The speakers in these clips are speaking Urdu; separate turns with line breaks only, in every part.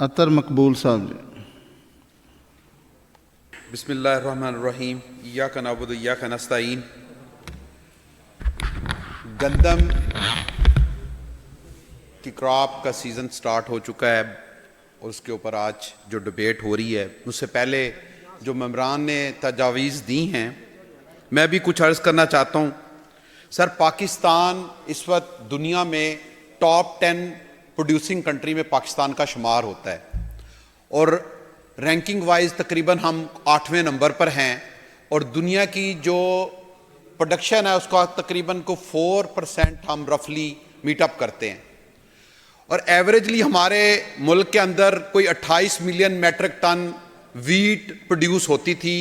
اطہر مقبول صاحب جی۔
بسم اللہ الرحمن الرحیم، ایاک نعبد و ایاک نستعین۔ گندم کی کراپ کا سیزن سٹارٹ ہو چکا ہے اور اس کے اوپر آج جو ڈبیٹ ہو رہی ہے، اس سے پہلے جو ممبران نے تجاویز دی ہیں، میں بھی کچھ عرض کرنا چاہتا ہوں۔ سر، پاکستان اس وقت دنیا میں ٹاپ 10 پروڈیوسنگ کنٹری میں پاکستان کا شمار ہوتا ہے اور رینکنگ وائز تقریباً ہم 8ویں نمبر پر ہیں، اور دنیا کی جو پروڈکشن ہے اس کا تقریباً کو 4% ہم رفلی میٹ اپ کرتے ہیں، اور ایوریجلی ہمارے ملک کے اندر کوئی 28 million metric ton wheat produce ہوتی تھی۔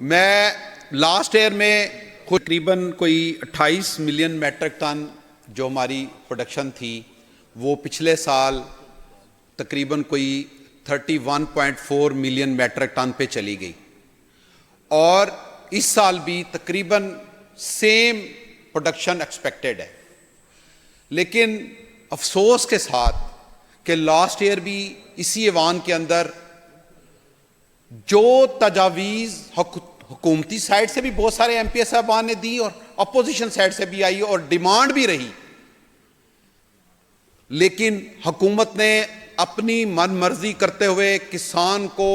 میں لاسٹ ایئر میں تقریباً کوئی 28 ملین میٹرک ٹن جو ہماری پروڈکشن تھی، وہ پچھلے سال تقریباً کوئی 31.4 ملین میٹرک ٹن پہ چلی گئی، اور اس سال بھی تقریباً سیم پروڈکشن ایکسپیکٹڈ ہے۔ لیکن افسوس کے ساتھ کہ لاسٹ ایئر بھی اسی ایوان کے اندر جو تجاویز حکومتی سائڈ سے بھی بہت سارے ایم پی صاحبان نے دی اور اپوزیشن سائڈ سے بھی آئی اور ڈیمانڈ بھی رہی، لیکن حکومت نے اپنی من مرضی کرتے ہوئے کسان کو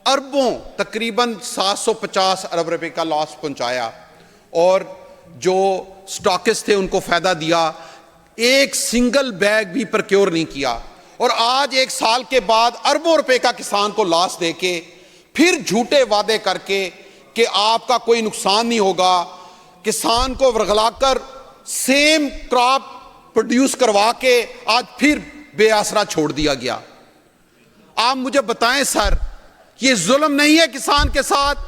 اربوں، تقریباً 750 ارب روپے کا لاس پہنچایا، اور جو سٹاکس تھے ان کو فائدہ دیا، ایک سنگل بیگ بھی پرکیور نہیں کیا، اور آج 1 سال کے بعد اربوں روپے کا کسان کو لاس دے کے پھر جھوٹے وعدے کر کے کہ آپ کا کوئی نقصان نہیں ہوگا، کسان کو ورغلا کر سیم کراپ پروڈیوس کروا کے آج پھر بے آسرا چھوڑ دیا گیا۔ آپ مجھے بتائیں سر، یہ ظلم نہیں ہے کسان کے ساتھ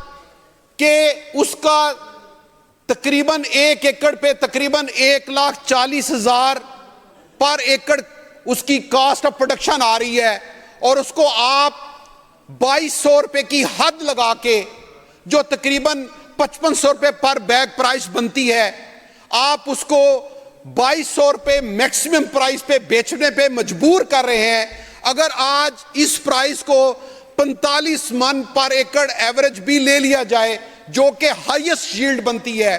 کہ اس کا تقریباً 1 ایکڑ پہ تقریباً 1,40,000 پر ایکڑ اس کی کاسٹ آف پروڈکشن آ رہی ہے، اور اس کو آپ 2200 روپے کی حد لگا کے جو تقریباً 5500 روپے پر بیگ پرائس بنتی ہے، آپ اس کو 2200 روپے میکسیمم پرائس پہ بیچنے پہ مجبور کر رہے ہیں۔ اگر آج اس پرائس کو 45 من پر ایکڑ ایوریج بھی لے لیا جائے جو کہ ہائیسٹ ییلڈ بنتی ہے،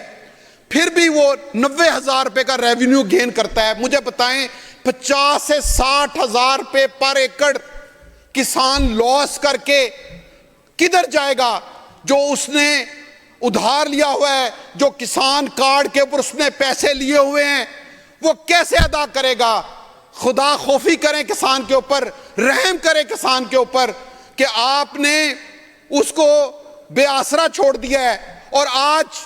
پھر بھی وہ 90,000 روپے کا ریونیو گین کرتا ہے۔ مجھے بتائیں 50 سے 60,000 روپے پر ایکڑ کسان لاس کر کے کدھر جائے گا؟ جو اس نے ادھار لیا ہوا ہے، جو کسان کارڈ کے اوپر اس نے پیسے لیے ہوئے ہیں، وہ کیسے ادا کرے گا؟ خدا خوفی کریں کسان کے اوپر، رحم کریں کسان کے اوپر کہ آپ نے اس کو بے آسرا چھوڑ دیا ہے۔ اور آج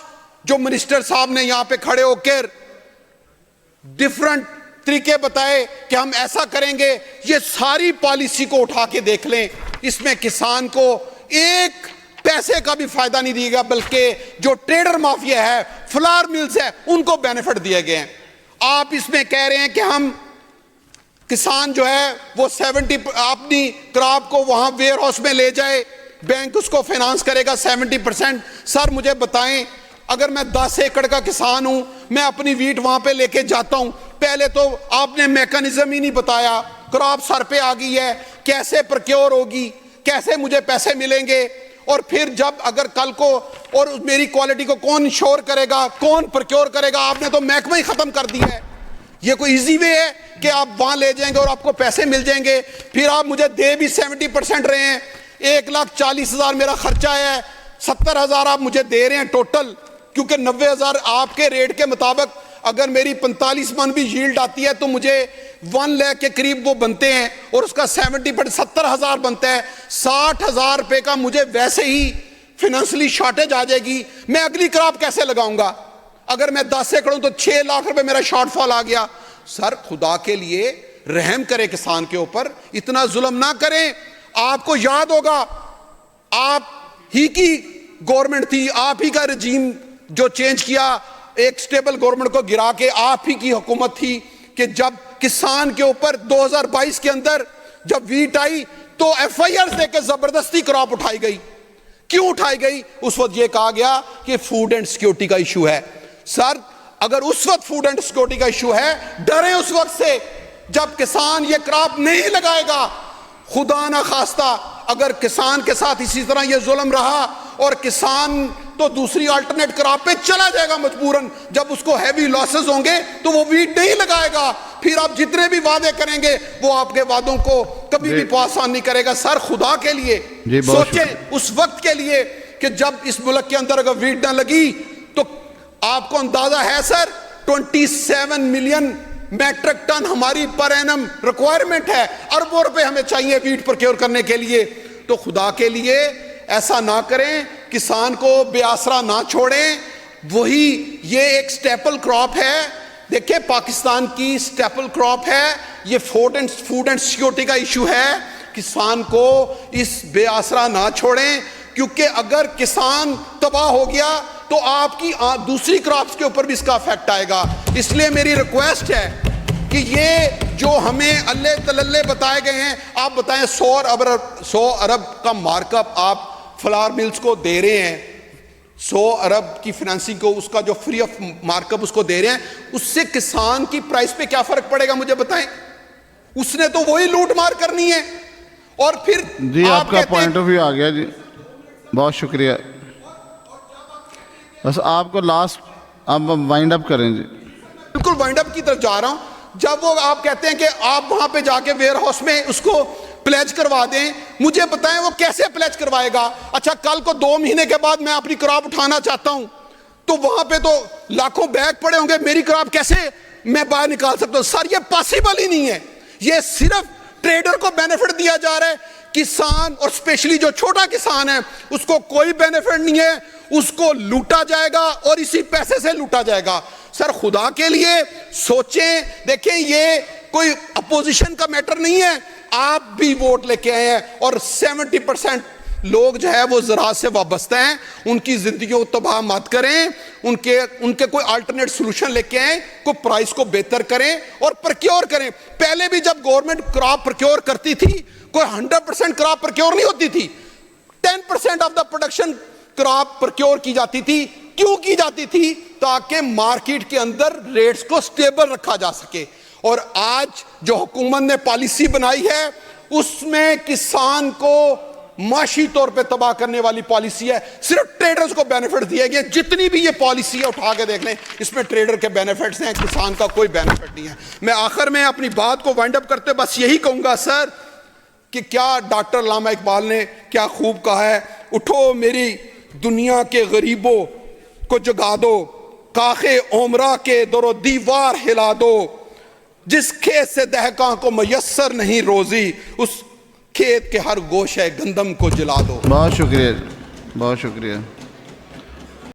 جو منسٹر صاحب نے یہاں پہ کھڑے ہو کر ڈیفرنٹ طریقے بتائے کہ ہم ایسا کریں گے، یہ ساری پالیسی کو اٹھا کے دیکھ لیں، اس میں کسان کو ایک پیسے کا بھی فائدہ نہیں دیے گا، بلکہ جو ٹریڈر مافیا ہے، فلار ملز ہے، ان کو بینیفٹ دیے گئے ہیں۔ آپ اس میں کہہ رہے ہیں کہ ہم کسان جو ہے وہ 70 اپنی کراپ کو وہاں ویئر ہاؤس میں لے جائے، بینک اس کو فائنانس کرے گا 70%۔ سر مجھے بتائیں، اگر میں 10 ایکڑ کا کسان ہوں، میں اپنی ویٹ وہاں پہ لے کے جاتا ہوں، پہلے تو آپ نے میکانزم ہی نہیں بتایا، کراپ سر پہ آ گئی ہے، کیسے پرکیور ہوگی، کیسے مجھے پیسے ملیں گے، اور پھر جب اگر کل کو اور میری کوالٹی کو کون انشور کرے گا، کون پرکیور کرے گا؟ آپ نے تو محکمہ ہی ختم کر دیا ہے۔ یہ کوئی ایزی وے ہے کہ آپ وہاں لے جائیں گے اور آپ کو پیسے مل جائیں گے؟ پھر آپ مجھے دے بھی 70% رہے ہیں، 1,40,000 میرا خرچہ ہے، 70,000 آپ مجھے دے رہے ہیں ٹوٹل، کیونکہ 90,000 آپ کے ریٹ کے مطابق اگر میری 45 من بھی ییلڈ آتی ہے تو مجھے 1 لاکھ کے قریب وہ بنتے ہیں، اور اس کا 70% 70,000 بنتا ہے۔ 60,000 روپے کا مجھے ویسے ہی فائنینشلی شارٹیج آ جائے گی، میں اگلی کراپ کیسے لگاؤں گا؟ اگر میں 10 ایکڑ ہوں تو 6 لاکھ روپے میرا شارٹ فال آ گیا۔ سر خدا کے لیے رحم کرے کسان کے اوپر، اتنا ظلم نہ کریں۔ آپ کو یاد ہوگا، آپ ہی کی گورنمنٹ تھی، آپ ہی کا رجیم جو چینج کیا، ایک سٹیبل گورنمنٹ کو گرا کے آپ ہی کی حکومت تھی، کہ جب کسان کے اوپر 2022 کے اندر جب ویٹ آئی تو ایف آئی آر دے کے زبردستی کراپ اٹھائی گئی۔ کیوں اٹھائی گئی؟ اس وقت یہ کہا گیا کہ فوڈ اینڈ سیکیورٹی کا ایشو ہے۔ سر اگر اس وقت فوڈ اینڈ سیکیورٹی کا ایشو ہے، ڈریں اس وقت سے جب کسان یہ کراپ نہیں لگائے گا خدا نہ خواستہ اگر کسان کے ساتھ اسی طرح یہ ظلم رہا اور کسان تو دوسری آلٹرنیٹ کراپ پہ چلا جائے گا مجبوراً، جب اس کو ہیوی لاسز ہوں گے تو وہ ویٹ نہیں لگائے گا، پھر آپ جتنے بھی وعدے کریں گے وہ آپ کے وعدوں کو کبھی بھی پاس آن نہیں کرے گا۔ سر خدا کے لیے سوچیں اس وقت کے لیے کہ جب اس ملک کے اندر اگر ویٹ نہ لگی تو آپ کو اندازہ ہے سر 27 ملین میٹرک ٹن ہماری پر اینم ریکوائرمنٹ ہے، اربوں روپے ہمیں چاہیے ویٹ پروکیور کرنے کے لیے۔ تو خدا کے لیے ایسا نہ کریں، کسان کو بے آسرا نہ چھوڑیں۔ وہی یہ ایک سٹیپل کراپ ہے، دیکھیں پاکستان کی سٹیپل کراپ ہے، یہ فوڈ اینڈ سیکورٹی کا ایشو ہے۔ کسان کو اس بے آسرا نہ چھوڑیں، کیونکہ اگر کسان تباہ ہو گیا تو آپ کی دوسری کراپس کے اوپر بھی اس کا افیکٹ آئے گا۔ اس لیے میری ریکویسٹ ہے کہ یہ جو ہمیں اللہ تللے بتائے گئے ہیں، آپ بتائیں 100 ارب کا مارک اپ آپ فلاور ملز کو دے رہے ہیں، 100 ارب کی فنانسنگ کو اس کا جو فری آف مارک اپ اس کو دے رہے ہیں، اس سے کسان کی پرائس پہ کیا فرق پڑے گا مجھے بتائیں؟ اس نے تو وہی لوٹ مار کرنی ہے۔ اور پھر
جی آپ کا پوائنٹ آف ویو آ گیا جی، بہت شکریہ۔ بس آپ کو لاسٹ آپ وائنڈ اپ کریں جی۔
بالکل وائنڈ اپ کی طرف جا رہا ہوں۔ جب وہ آپ کہتے ہیں کہ آپ وہاں پہ جا کے ویئر ہاؤس میں اس کو پلیج کروا دیں، مجھے بتائیں وہ کیسے پلیج کروائے گا؟ اچھا کل کو 2 مہینے کے بعد میں اپنی کراپ اٹھانا چاہتا ہوں تو وہاں پہ تو لاکھوں بیگ پڑے ہوں گے، میری کراپ کیسے میں باہر نکال سکتا ہوں؟ سر یہ پاسبل ہی نہیں ہے، یہ صرف ٹریڈر کو بینیفٹ دیا جا رہا ہے، کسان اور اسپیشلی جو چھوٹا کسان ہے اس کو کوئی بینیفٹ نہیں ہے، اس کو لوٹا جائے گا اور اسی پیسے سے لوٹا جائے گا۔ سر خدا کے لیے سوچیں، دیکھیں یہ کوئی اپوزیشن کا میٹر نہیں ہے، آپ بھی ووٹ لے کے آئے ہیں اور 70% لوگ جو ہے وہ زراعت سے وابستہ ہیں، ان کی زندگیوں کو تباہ مت کریں، ان کے کوئی الٹرنیٹ سولوشن لے کے آئیں، کوئی پرائس کو بہتر کریں اور پرکیور کریں۔ پہلے بھی جب گورنمنٹ کراپ پرکیور کرتی تھی کوئی 100% کراپ پرکیور نہیں ہوتی تھی، 10% of the production crop procure کی جاتی تھی۔ کیوں کی جاتی تھی؟ تاکہ مارکیٹ کے اندر ریٹس کو سٹیبل رکھا جا سکے۔ اور آج جو حکومت نے پالیسی بنائی ہے اس میں کسان کو معاشی طور پہ تباہ کرنے والی پالیسی ہے، صرف ٹریڈرز کو بینیفٹ دیے گئے۔ جتنی بھی یہ پالیسی ہے اٹھا کے دیکھ لیں، اس میں ٹریڈر کے بینیفٹس ہیں، کسان کا کوئی بینیفٹ نہیں ہے۔ میں آخر میں اپنی بات کو وائنڈ اپ کرتے بس یہی کہوں گا سر کہ کیا ڈاکٹر علامہ اقبال نے کیا خوب کہا ہے، اٹھو میری دنیا کے غریبوں کو جگا دو، کاخ عمرہ کے در و دیوار ہلا دو، جس کھیت سے دہقاں کو میسر نہیں روزی، اس کھیت کے ہر گوشہ گندم کو جلا دو۔
بہت شکریہ، بہت شکریہ۔